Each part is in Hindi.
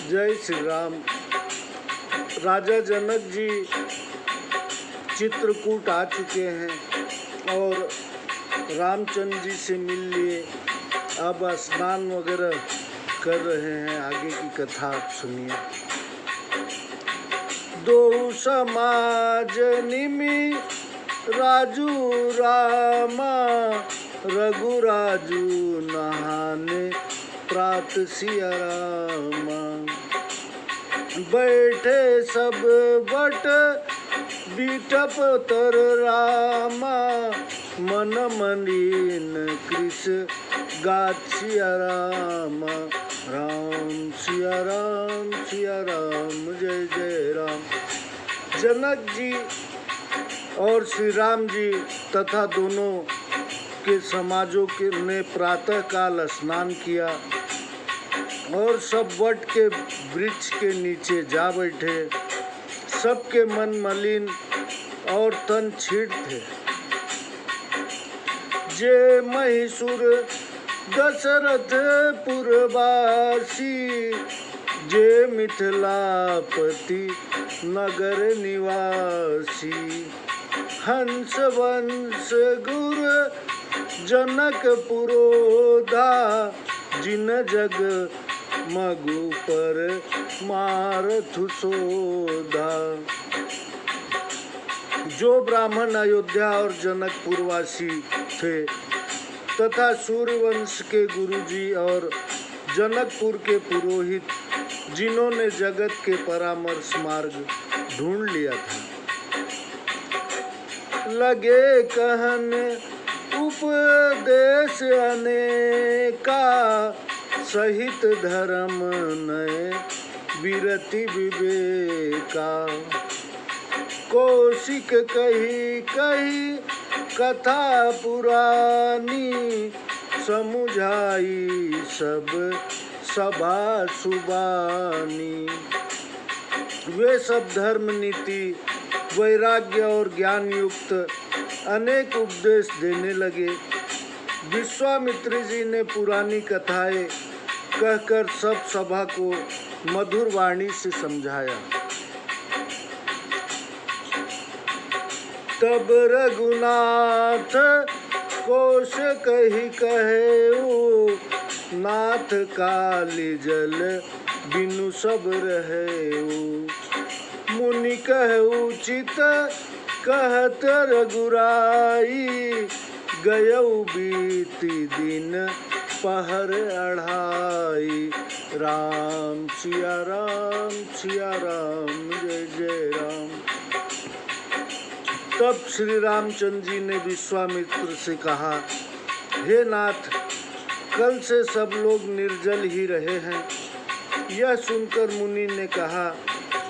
जय श्री राम। राजा जनक जी चित्रकूट आ चुके हैं और रामचंद्र जी से मिल लिए। अब स्नान वगैरह कर रहे हैं। आगे की कथा सुनिए। दो समाज निमि राजू रामा, रघुराजू नहाने प्रात सिया रामा। बैठे सब बट बीटप तर रामा, मन मलिन कृष गात सिया रामा। राम सिया राम जय जय राम। जनक जी और श्री राम जी तथा दोनों के समाजों के ने प्रातः काल स्नान किया और सब वट के वृक्ष के नीचे जा बैठे। सबके मन मलिन और तन छीड़ थे। जे महिषुर दशरथ पुरवासी, जे मिथिलापति नगर निवासी। हंस वंश गुर जनक पुरोधा, जिन जग मगु पर मारथु सोधा। जो ब्राह्मण अयोध्या और जनकपुरवासी थे तथा सूर्यवंश के गुरुजी और जनकपुर के पुरोहित, जिन्होंने जगत के परामर्श मार्ग ढूंढ लिया था, लगे कहन उपदेश अनेका। सहित धर्म नय विरति विवेका। कौशिक कही कही कथा पुरानी, समुझाई सब सभा सुबानी। वे सब धर्म नीति वैराग्य और ज्ञान युक्त अनेक उपदेश देने लगे। विश्वामित्र जी ने पुरानी कथाएं कहकर सब सभा को मधुर वाणी से समझाया। तब रघुनाथ कोश कही कहेऊ, नाथ काली जल बिनु सब रहेऊ। मुनि कहू चित कहत रघुराई, गयऊ बीती दिन पहर अढ़ाई। राम सिया राम जय जय राम। तब श्री रामचंद्र जी ने विश्वामित्र से कहा, हे नाथ, कल से सब लोग निर्जल ही रहे हैं। यह सुनकर मुनि ने कहा,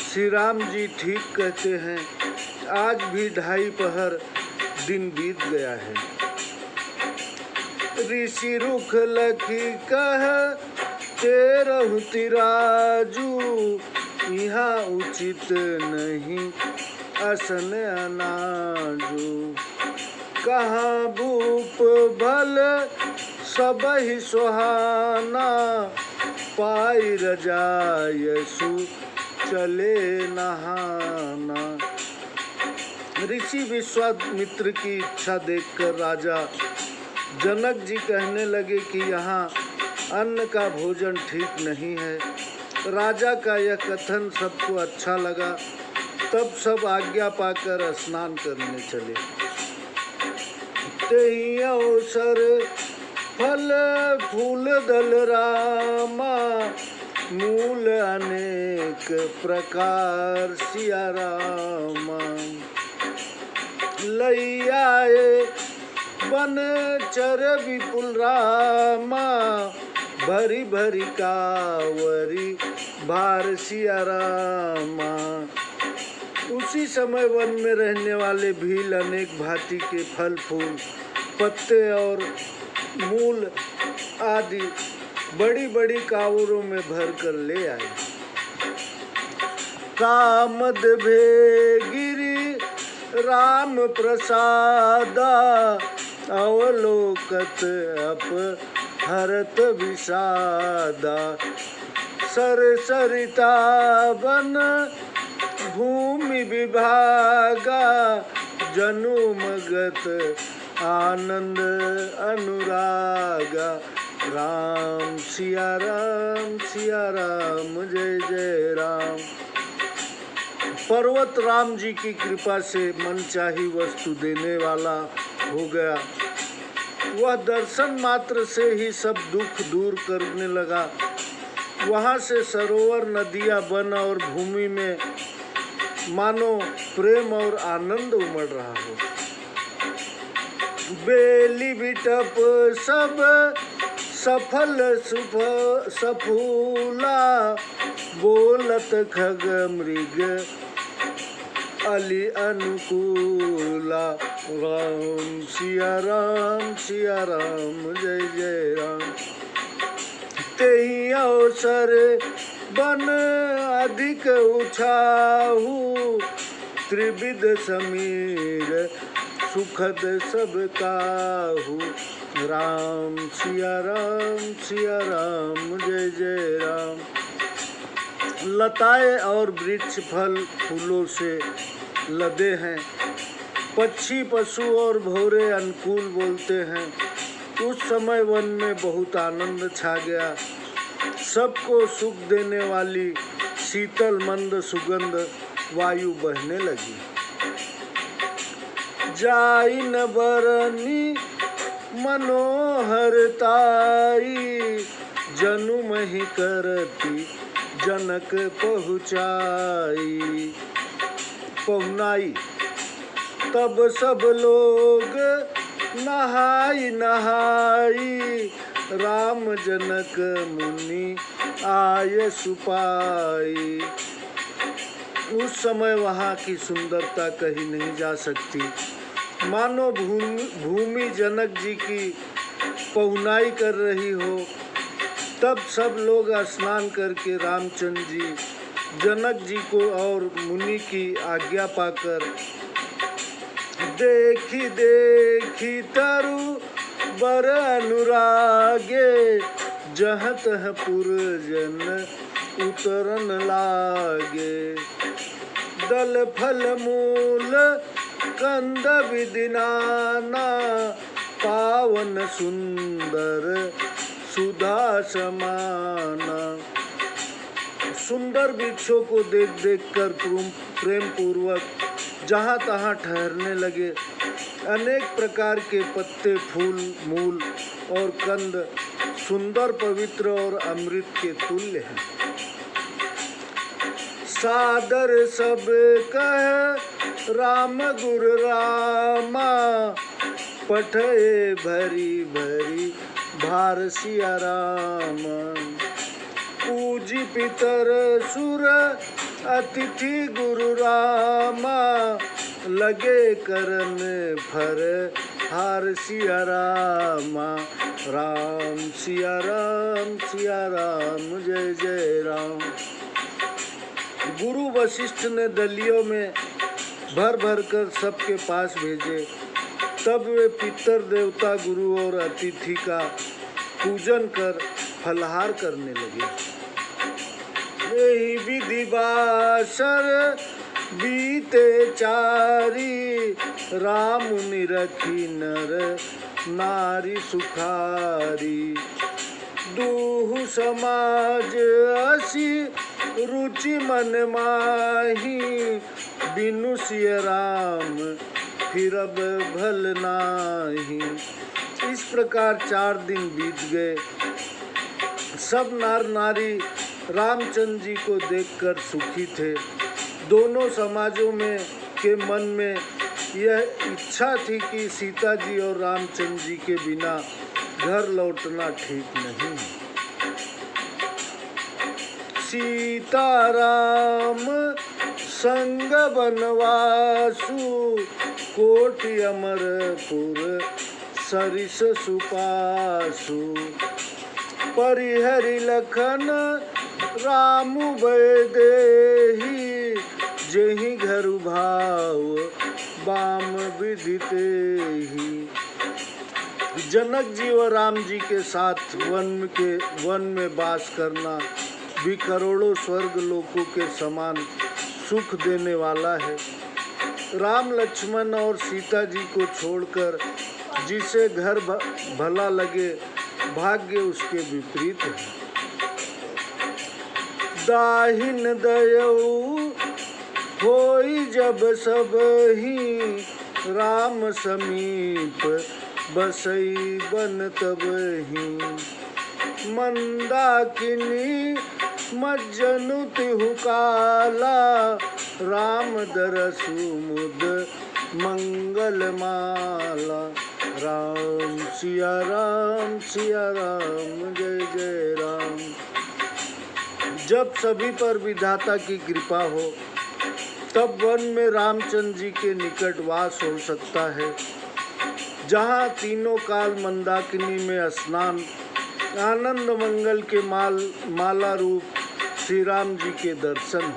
श्री राम जी ठीक कहते हैं। आज भी 2.5 पहर दिन बीत गया है। ऋषि रुख लखी कह तेरहु तिराजू, यहाँ उचित नहीं असन अनाजू। कहाँ भूप भल सब ही सुहाना, पाई रजायसु चले नहाना। ऋषि विश्वामित्र की इच्छा देखकर राजा जनक जी कहने लगे कि यहाँ अन्न का भोजन ठीक नहीं है। राजा का यह कथन सबको अच्छा लगा। तब सब आज्ञा पाकर स्नान करने चले। तेहि अवसर फल फूल दल रामा, मूल अनेक प्रकार सिया रामा। लई आए बन चर विपुल रामा, भरी भरी कावरी भार सिया रामा। उसी समय वन में रहने वाले भील अनेक भांति के फल फूल पत्ते और मूल आदि बड़ी बड़ी कावरों में भर कर ले आए। कामद भेगिरी राम प्रसादा, अवलोकत अप हरत विषादा। सरसरिता वन भूमि विभागा जनुमगत आनंद अनुरागा। राम सिया राम जय जय राम। पर्वत राम जी की कृपा से मनचाही वस्तु देने वाला हो गया। वह दर्शन मात्र से ही सब दुख दूर करने लगा। वहाँ से सरोवर, नदियाँ, वन और भूमि में मानो प्रेम और आनंद उमड़ रहा हो। बेली बिटप सब सफल सफूला, बोलत खग मृग अली अनुकूला। राम सिया राम जय जय राम। तेहि अवसर बन अधिक उछाहू, त्रिविध समीर सुखद सब काहू। राम सिया राम जय जय राम। लताएं और वृक्ष फल फूलों से लदे हैं। पक्षी पशु और भौरे अनुकूल बोलते हैं। उस समय वन में बहुत आनंद छा गया। सबको सुख देने वाली शीतल मंद सुगंध वायु बहने लगी। जाई न बरनी मनोहरताई, जनु मही करती जनक पहुनाई। तब सब लोग नहाई नहाई, राम जनक मुनि आय सुपाई। उस समय वहाँ की सुंदरता कहीं नहीं जा सकती। मानो भूमि जनक जी की पहुनाई कर रही हो। तब सब लोग स्नान करके रामचंद्र जी जनक जी को और मुनि की आज्ञा पाकर देखी देखी तरु बर अनुरागे, जहाँ तह पुरजन उतरन लागे। दल फल मूल कंद विदिनाना, पावन सुंदर सुधा समाना। सुंदर वृक्षों को देख देख कर प्रेम पूर्वक जहाँ तहाँ ठहरने लगे। अनेक प्रकार के पत्ते, फूल, मूल और कंद सुंदर, पवित्र और अमृत के तुल्य हैं। सादर सब कह राम गुरु रामा, पठे भरी भरी भार सिया राम। पूजी पितर सुर अतिथि गुरु रामा, लगे करन फर हार सिया रामा। राम सिया राम जय जय राम। गुरु वशिष्ठ ने दलियों में भर भर कर सबके पास भेजे। तब वे पितर देवता, गुरु और अतिथि का पूजन कर फलहार करने लगे। यही विधि बासर बीते चारी, राम निरखी नर नारी सुखारी। दूह समाज असी रुचि मन माही, बिनु सिय राम फिरब भल नाही। इस प्रकार 4 दिन बीत गए। सब नर नारी रामचंद्र जी को देखकर सुखी थे। दोनों समाजों में के मन में यह इच्छा थी कि सीता जी और रामचंद्र जी के बिना घर लौटना ठीक नहीं। सीता राम संग बनवासु, कोटि अमरपुर सरिस सुपासु। परिहरि लखन रामु वैदेही, जेहि घर भाव बाम विदितेहि। जनक जी और राम जी के साथ वन में वास करना भी करोड़ों स्वर्ग लोकों के समान सुख देने वाला है। राम लक्ष्मण और सीता जी को छोड़कर जिसे घर भला लगे, भाग्य उसके विपरीत है। दाहिन दयऊ होई जब सब ही, राम समीप बसई बन तब ही। मंदाकिनी मज्जनु तिहु काला, राम दरसु मुद मंगल माला। राम सिया राम जय जय राम। जब सभी पर विधाता की कृपा हो तब वन में रामचंद्र जी के निकट वास हो सकता है, जहाँ तीनों काल मंदाकिनी में स्नान, आनंद मंगल के माला रूप श्री राम जी के दर्शन।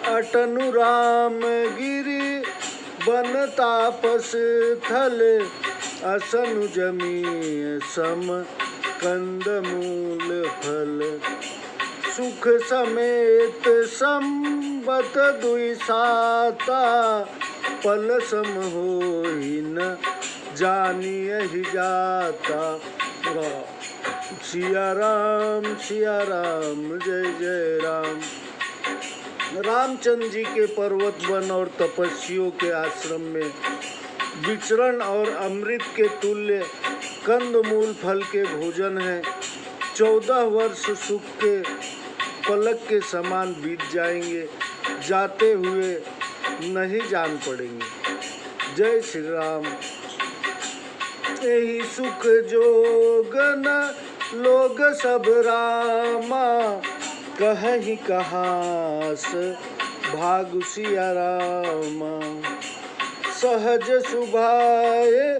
अटनु राम गिरि बन तापस थल, असनु जमी सम कंद मूल फल। सुख समेत संबत दुई साता, पल सम होई न जानियहि जाता। सिया राम जय जय राम। रामचंद्र जी के पर्वत वन और तपस्वियों के आश्रम में विचरण और अमृत के तुल्य कंदमूल फल के भोजन है। 14 वर्ष सुख के पलक के समान बीत जाएंगे, जाते हुए नहीं जान पड़ेंगे। जय श्री राम। यही सुख जोगन लोग सब रामा, कहीं कहास भागु सिया रामा। सहज सुभाए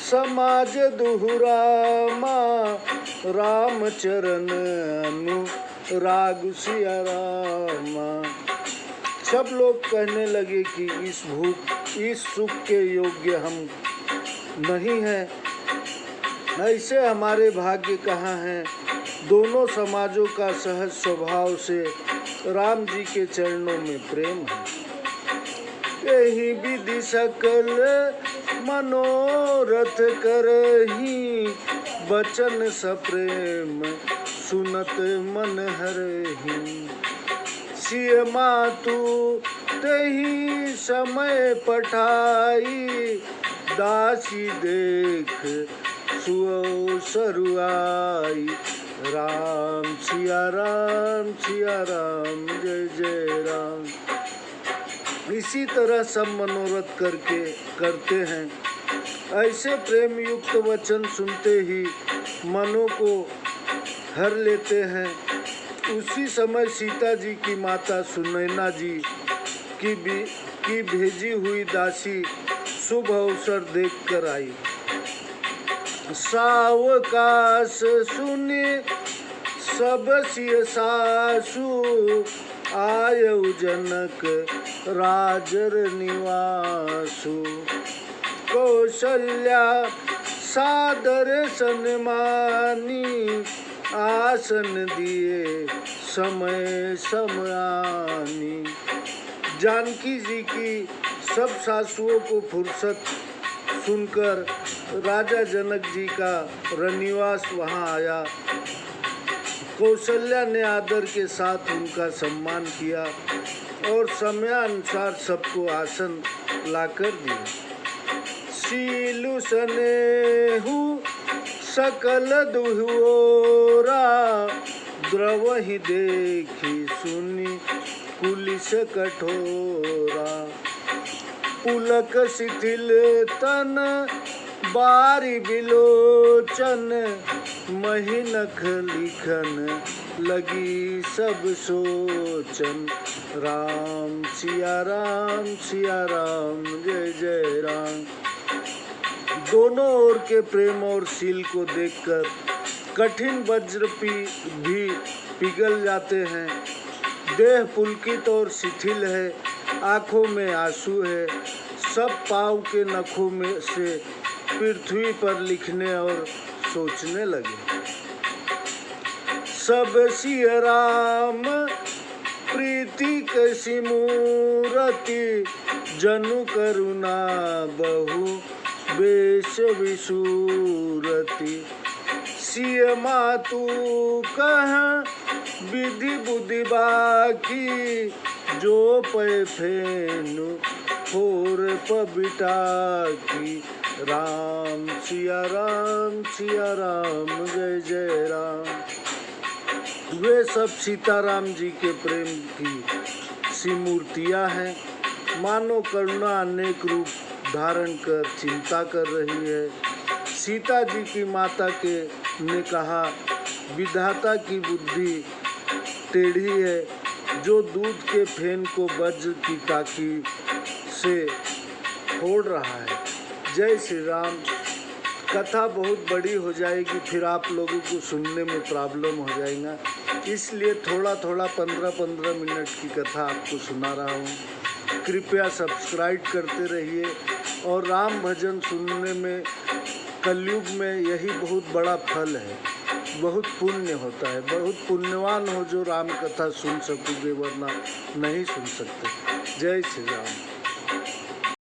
समाज दुहुरामा, राम चरण अनुराग सिया रामा। सब लोग कहने लगे कि इस सुख के योग्य हम नहीं हैं, ऐसे हमारे भाग्य कहाँ हैं। दोनों समाजों का सहज स्वभाव से राम जी के चरणों में प्रेम है। यही विधि सकल मनोरथ करही, बचन सप्रेम सुनत मन हरही। सिय मातु तेहि समय पठाई, दासी देख सुअ सरुआई। राम सिया राम जय जय राम। इसी तरह सब मनोरथ करते हैं। ऐसे प्रेम युक्त वचन सुनते ही मनों को हर लेते हैं। उसी समय सीता जी की माता सुनैना जी की भेजी हुई दासी शुभ अवसर देखकर आई। सावकाश सुने सब सिय सासु, आयु जनक राजर निवासु। कौशल्या सादर सन्मानी, आसन दिए समय समानी। जानकी जी की सब सासुओं को फुर्सत सुनकर राजा जनक जी का रनिवास वहाँ आया। कौशल्या ने आदर के साथ उनका सम्मान किया और समयानुसार सबको आसन लाकर दिया। सीलु सनेहु सकल दुहोरा, द्रवहि देखी सुनी कुलिस कठोरा। पुलक शिथिल तन बारी बिलोचन, महिनख लिखन लगी सब सोचन। राम सिया राम जय जय राम। दोनों ओर के प्रेम और शील को देखकर कठिन वज्र भी पिघल जाते हैं। देह पुलकित और शिथिल है, आँखों में आंसू है। सब पाँव के नखों में से पृथ्वी पर लिखने और सोचने लगे। सब सिय राम प्रीति कैसी मूरति, जनु करुणा बहु बेश विसूरति। सिय मातु कह विधि बुद्धि बाकी, जो पै फेनु फोर पबिटा की। राम सिया राम जय जय राम। वे सब सीताराम जी के प्रेम की सी मूर्तियाँ हैं। मानो करुणा अनेक रूप धारण कर चिंता कर रही है। सीता जी की माता के ने कहा, विधाता की बुद्धि टेढ़ी है, जो दूध के फेन को वज्र की टाकी से फोड़ रहा है। जय श्री राम। कथा बहुत बड़ी हो जाएगी, फिर आप लोगों को सुनने में प्रॉब्लम हो जाएगा, इसलिए थोड़ा 15-15 मिनट की कथा आपको सुना रहा हूँ। कृपया सब्सक्राइब करते रहिए। और राम भजन सुनने में कलयुग में यही बहुत बड़ा फल है, बहुत पुण्य होता है। बहुत पुण्यवान हो जो राम कथा सुन सकोगे, वरना नहीं सुन सकते। जय श्री राम।